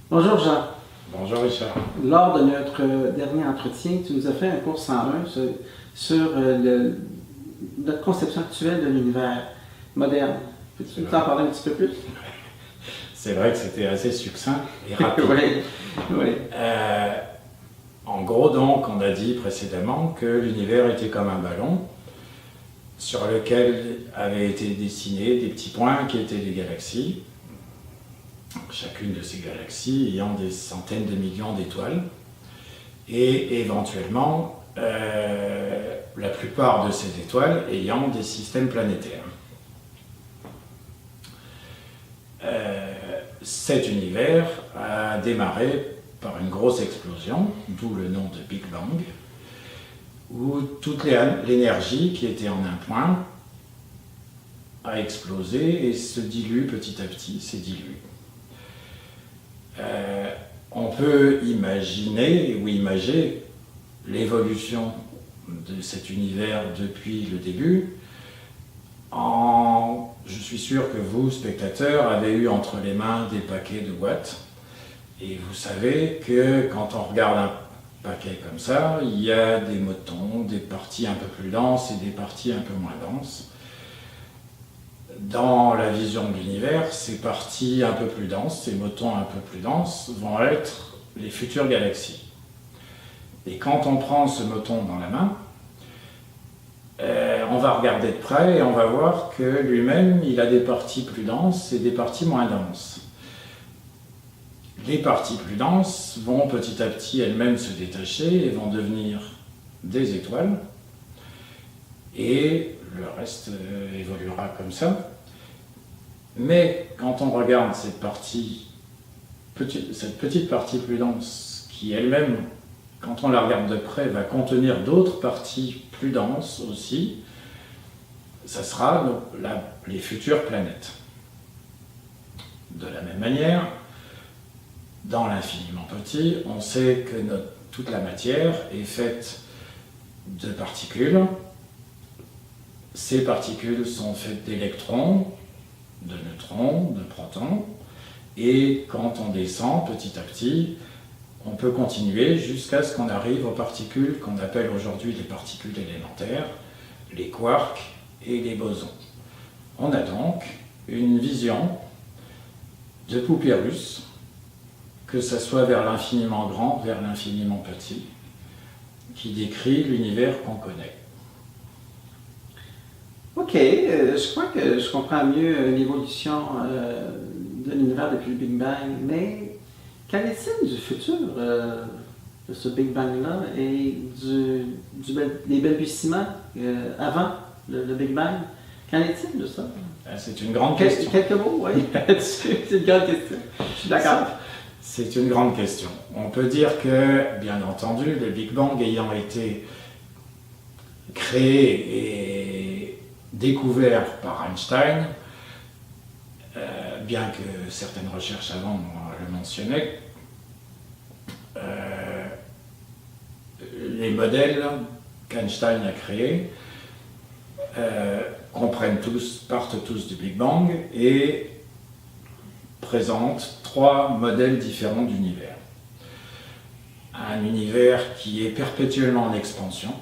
Bonjour Jean. Bonjour Richard. Lors de notre dernier entretien, tu nous as fait un cours 101 sur notre conception actuelle de l'univers moderne. Peux-tu nous en parler un petit peu plus? C'est vrai que c'était assez succinct et rapide. Oui, oui. En gros, donc, on a dit précédemment que l'univers était comme un ballon sur lequel avaient été dessinés des petits points qui étaient des galaxies, chacune de ces galaxies ayant des centaines de millions d'étoiles, et éventuellement la plupart de ces étoiles ayant des systèmes planétaires. Cet univers a démarré par une grosse explosion, d'où le nom de Big Bang, où toute l'énergie qui était en un point a explosé et se dilue petit à petit, s'est diluée. On peut imaginer ou imager l'évolution de cet univers depuis le début. Je suis sûr que vous, spectateurs, avez eu entre les mains des paquets de watts. Et vous savez que quand on regarde un paquet comme ça, il y a des motons, des parties un peu plus denses et des parties un peu moins denses. Dans la vision de l'univers, ces parties un peu plus denses, ces motons un peu plus denses, vont être les futures galaxies. Et quand on prend ce moton dans la main, on va regarder de près et on va voir que lui-même, il a des parties plus denses et des parties moins denses. Les parties plus denses vont petit à petit elles-mêmes se détacher et vont devenir des étoiles. Et le reste évoluera comme ça. Mais quand on regarde cette petite partie plus dense, qui elle-même, quand on la regarde de près, va contenir d'autres parties plus denses aussi, ça sera les futures planètes. De la même manière, dans l'infiniment petit, on sait que toute la matière est faite de particules. Ces particules sont faites d'électrons, de neutrons, de protons, et quand on descend petit à petit, on peut continuer jusqu'à ce qu'on arrive aux particules qu'on appelle aujourd'hui les particules élémentaires, les quarks et les bosons. On a donc une vision de poupée russe, que ce soit vers l'infiniment grand, vers l'infiniment petit, qui décrit l'univers qu'on connaît. Ok, je crois que je comprends mieux l'évolution de l'univers depuis le Big Bang, mais qu'en est-il du futur de ce Big Bang-là et des balbutiements avant le Big Bang? Qu'en est-il de ça? C'est une grande question. Quelques mots, oui. C'est une grande question. Je suis d'accord. C'est une grande question. On peut dire que, bien entendu, le Big Bang ayant été créé et découvert par Einstein, bien que certaines recherches avant le mentionnaient, les modèles qu'Einstein a créés partent tous du Big Bang et présentent trois modèles différents d'univers. Un univers qui est perpétuellement en expansion,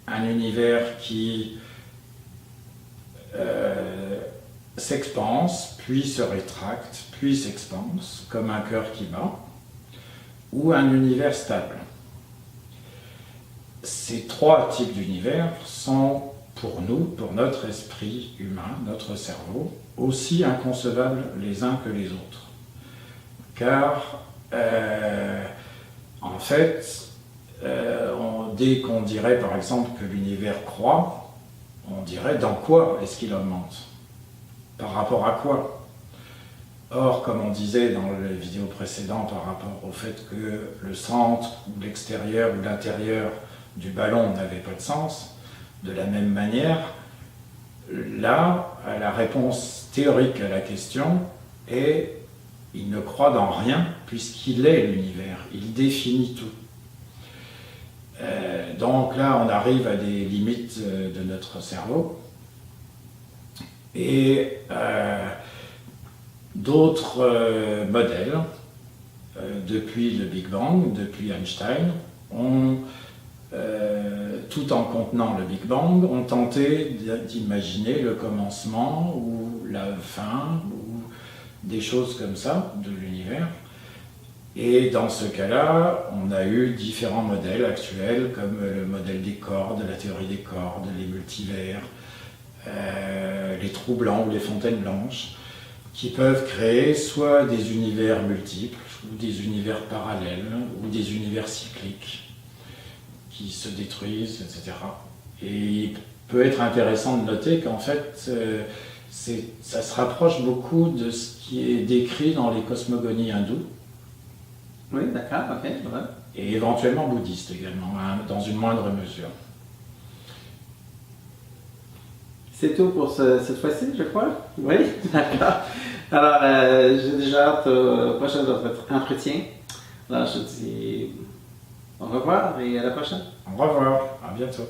un univers qui s'expanse, puis se rétracte, puis s'expanse, comme un cœur qui bat, ou un univers stable. Ces trois types d'univers sont pour nous, pour notre esprit humain, notre cerveau, aussi inconcevables les uns que les autres. Car, en fait, dès qu'on dirait par exemple que l'univers croît, on dirait dans quoi est-ce qu'il augmente? Par rapport à quoi? Or, comme on disait dans les vidéos précédentes par rapport au fait que le centre, ou l'extérieur, ou l'intérieur du ballon n'avait pas de sens, de la même manière, là, la réponse théorique à la question est il ne croit dans rien puisqu'il est l'univers, il définit tout. Donc là, on arrive à des limites de notre cerveau. Et d'autres modèles depuis le Big Bang, depuis Einstein, tout en contenant le Big Bang, ont tenté d'imaginer le commencement ou la fin, ou des choses comme ça de l'univers. Et dans ce cas-là, on a eu différents modèles actuels, comme le modèle des cordes, la théorie des cordes, les multivers, les trous blancs ou les fontaines blanches, qui peuvent créer soit des univers multiples, ou des univers parallèles, ou des univers cycliques, qui se détruisent, etc. Et il peut être intéressant de noter qu'en fait, ça se rapproche beaucoup de ce qui est décrit dans les cosmogonies hindoues. Oui, d'accord, ok, ouais. Et éventuellement bouddhistes également, hein, dans une moindre mesure. C'est tout pour cette fois-ci, je crois. Oui, d'accord. Alors, j'ai déjà hâte au prochain entretien. Alors, je te dis au revoir et à la prochaine. Au revoir, à bientôt.